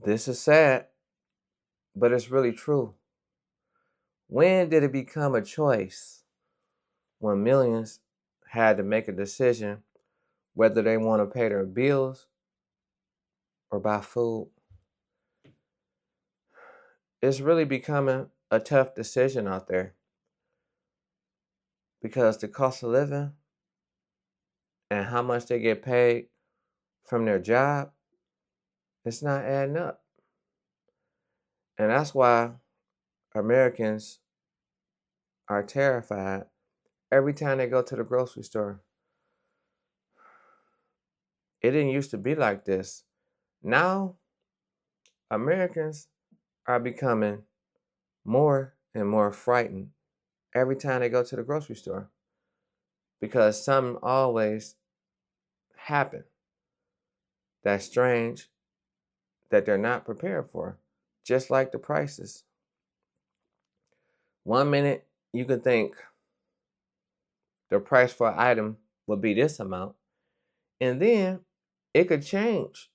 This is sad, but it's really true. When did it become a choice? When millions had to make a decision whether they want to pay their bills or buy food. It's really becoming a tough decision out there because the cost of living and how much they get paid from their job, it's not adding up. And that's why Americans are terrified every time they go to the grocery store. It didn't used to be like this. Now, Americans are becoming more and more frightened every time they go to the grocery store because something always happen that's strange that they're not prepared for, just like the prices. One minute you can think the price for an item will be this amount, and then it could change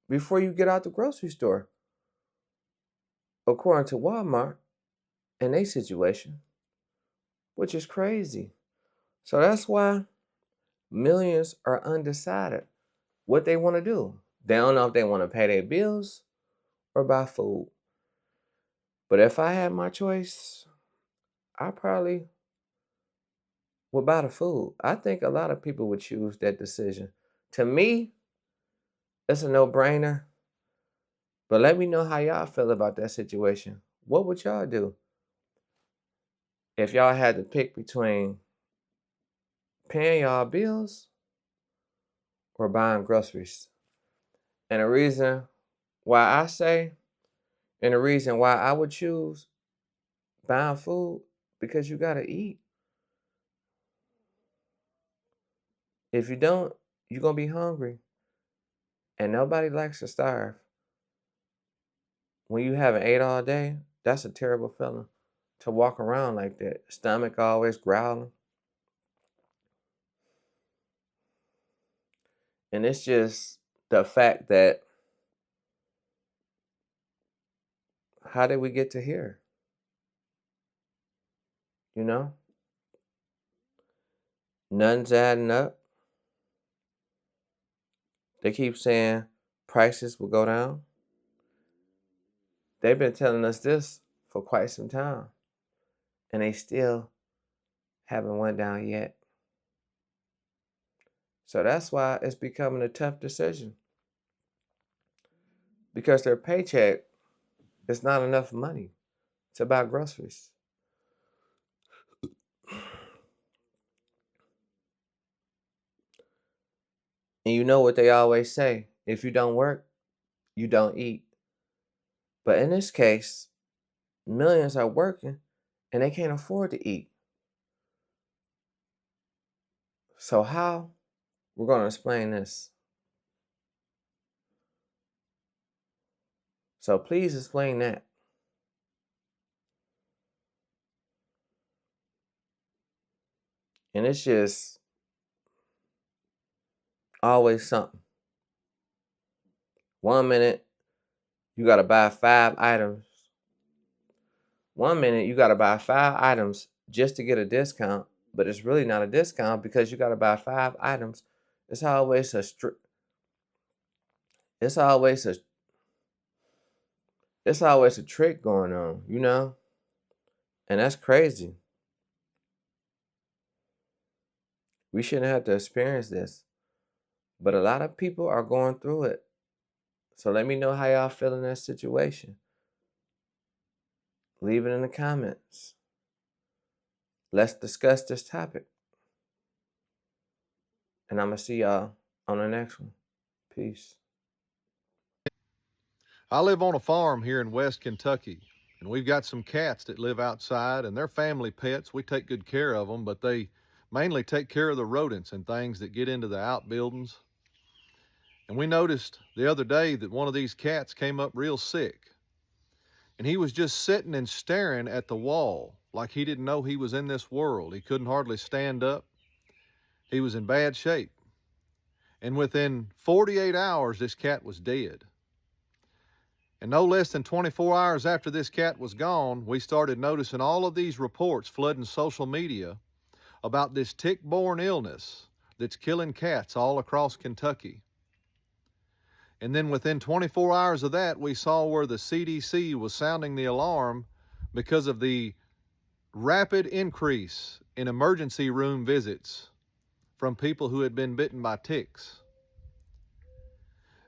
before you get out the grocery store, according to Walmart and their situation, which is crazy. So that's why millions are undecided what they want to do. They don't know if they want to pay their bills or buy food. But if I had my choice, I probably would buy the food. I think a lot of people would choose that decision. To me, it's a no-brainer. But let me know how y'all feel about that situation. What would y'all do if y'all had to pick between paying y'all bills or buying groceries? And the reason why I say, and the reason why I would choose buying food, because you gotta eat. If you don't, you're gonna be hungry. And nobody likes to starve. When you haven't ate all day, that's a terrible feeling to walk around like that. Stomach always growling. And it's just the fact that how did we get to here? You know? Nothing's adding up. They keep saying prices will go down. They've been telling us this for quite some time. And they still haven't went down yet. So that's why it's becoming a tough decision. Because their paycheck is not enough money to buy groceries. And you know what they always say, if you don't work, you don't eat. But in this case, millions are working and they can't afford to eat. So how? We're going to explain this. So please explain that. And it's just always something. One minute, you got to buy 5 items. One minute, you got to buy 5 items just to get a discount, but it's really not a discount because you got to buy 5 items. It's always a it's always a it's always a trick going on, you know? And that's crazy. We shouldn't have to experience this. But a lot of people are going through it. So let me know how y'all feel in that situation. Leave it in the comments. Let's discuss this topic. And I'm going to see y'all on the next one. Peace. I live on a farm here in West Kentucky, and we've got some cats that live outside, and they're family pets. We take good care of them, but they mainly take care of the rodents and things that get into the outbuildings. And we noticed the other day that one of these cats came up real sick, and he was just sitting and staring at the wall like he didn't know he was in this world. He couldn't hardly stand up. He was in bad shape. And within 48 hours, this cat was dead. And no less than 24 hours after this cat was gone, we started noticing all of these reports flooding social media about this tick-borne illness that's killing cats all across Kentucky. And then within 24 hours of that, we saw where the CDC was sounding the alarm because of the rapid increase in emergency room visits from people who had been bitten by ticks.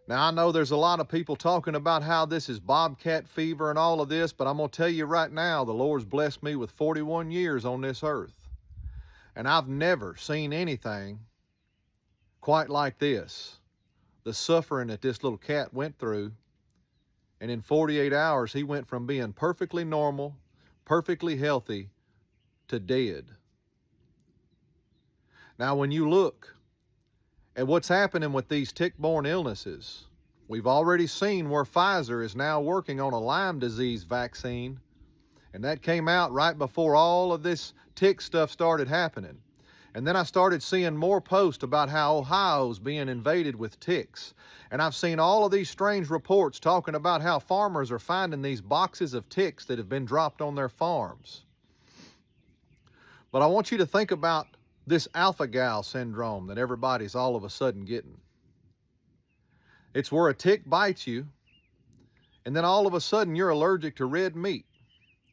Now, I know there's a lot of people talking about how this is bobcat fever and all of this, but I'm going to tell you right now, the Lord's blessed me with 41 years on this earth. And I've never seen anything quite like this. The suffering that this little cat went through. And in 48 hours, he went from being perfectly normal, perfectly healthy, to dead. Now, when you look at what's happening with these tick-borne illnesses, we've already seen where Pfizer is now working on a Lyme disease vaccine, and that came out right before all of this tick stuff started happening. And then I started seeing more posts about how Ohio's being invaded with ticks. And I've seen all of these strange reports talking about how farmers are finding these boxes of ticks that have been dropped on their farms. But I want you to think about this alpha-gal syndrome that everybody's all of a sudden getting. It's where a tick bites you, and then all of a sudden you're allergic to red meat.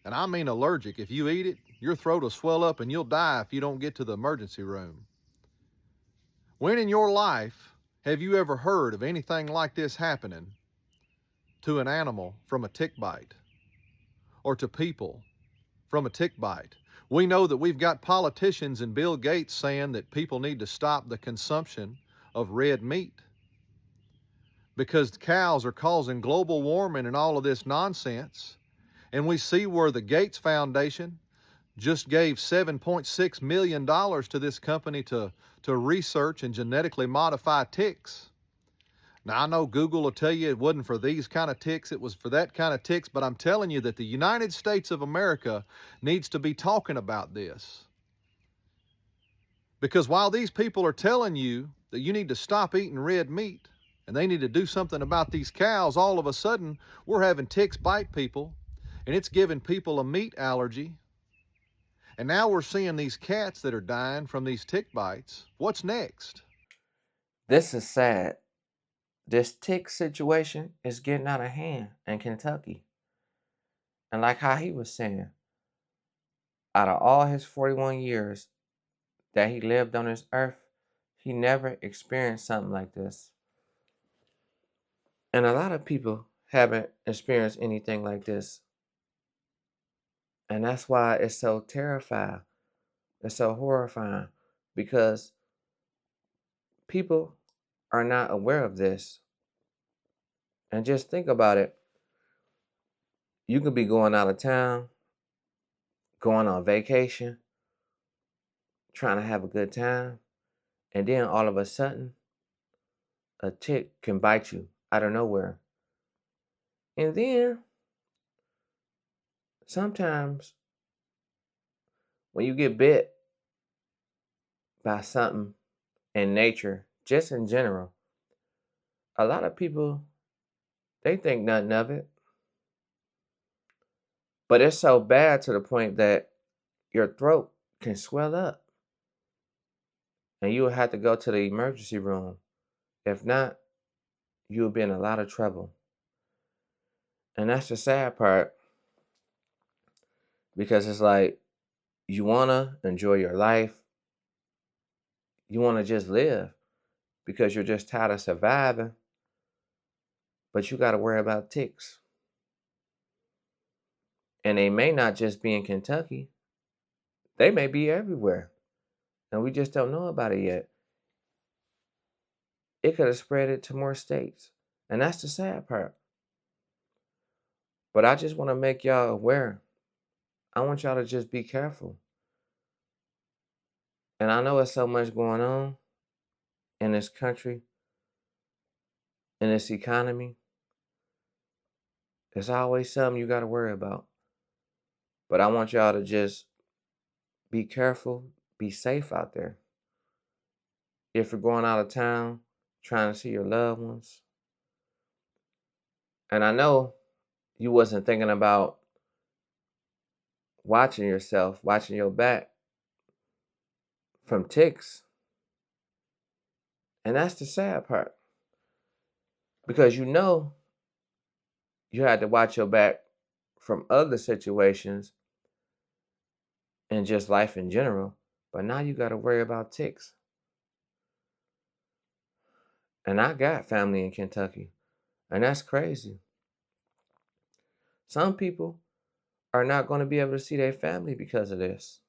And I mean allergic. If you eat it, your throat will swell up and you'll die if you don't get to the emergency room. When in your life have you ever heard of anything like this happening to an animal from a tick bite, or to people from a tick bite? We know that we've got politicians and Bill Gates saying that people need to stop the consumption of red meat because cows are causing global warming and all of this nonsense. And we see where the Gates Foundation just gave $7.6 million to this company to research and genetically modify ticks. Now, I know Google will tell you it wasn't for these kind of ticks, it was for that kind of ticks, but I'm telling you that the United States of America needs to be talking about this. Because while these people are telling you that you need to stop eating red meat and they need to do something about these cows, all of a sudden we're having ticks bite people and it's giving people a meat allergy. And now we're seeing these cats that are dying from these tick bites. What's next? This is sad. This tick situation is getting out of hand in Kentucky. And like how he was saying, out of all his 41 years that he lived on this earth, he never experienced something like this. And a lot of people haven't experienced anything like this. And that's why it's so terrifying. It's so horrifying because people are not aware of this. And just think about it. You could be going out of town, going on vacation, trying to have a good time, and then all of a sudden, a tick can bite you out of nowhere. And then sometimes when you get bit by something in nature, just in general, a lot of people they think nothing of it. But it's so bad to the point that your throat can swell up and you will have to go to the emergency room. If not, you'll be in a lot of trouble. And that's the sad part because it's like you want to enjoy your life, you want to just live because you're just tired of surviving, but you got to worry about ticks. And they may not just be in Kentucky, they may be everywhere. And we just don't know about it yet. It could have spread it to more states. And that's the sad part. But I just want to make y'all aware. I want y'all to just be careful. And I know there's so much going on in this country, in this economy. There's always something you got to worry about. But I want y'all to just be careful, be safe out there. If you're going out of town, trying to see your loved ones. And I know You wasn't thinking about watching yourself, watching your back from ticks. And that's the sad part. Because you had to watch your back from other situations and just life in general. But now you got to worry about ticks. And I got family in Kentucky. And that's crazy. Some people are not going to be able to see their family because of this.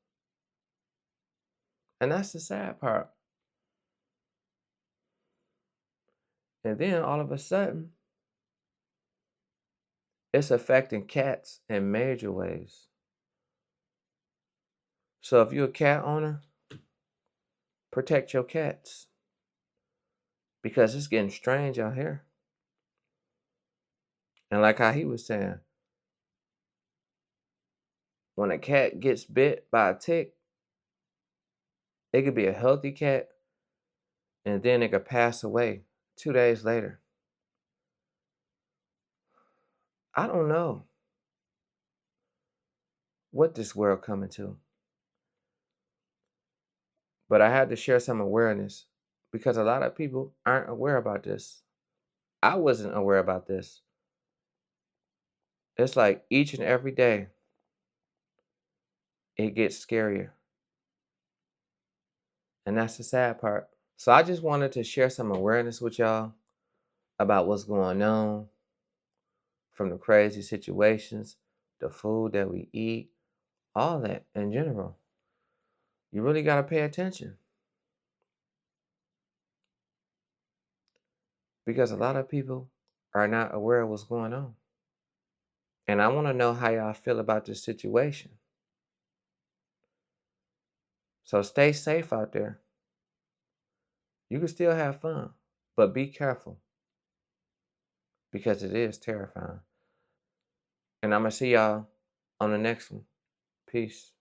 And that's the sad part. And then all of a sudden, it's affecting cats in major ways. So if you're a cat owner, protect your cats because it's getting strange out here. And like how he was saying, when a cat gets bit by a tick, it could be a healthy cat and then it could pass away 2 days later. I don't know what this world coming to, but I had to share some awareness because a lot of people aren't aware about this. I wasn't aware about this. It's like each and every day it gets scarier. And that's the sad part. So I just wanted to share some awareness with y'all about what's going on from the crazy situations, the food that we eat, all that in general. You really got to pay attention because a lot of people are not aware of what's going on. And I want to know how y'all feel about this situation. So stay safe out there. You can still have fun, but be careful because it is terrifying. And I'm going to see y'all on the next one. Peace.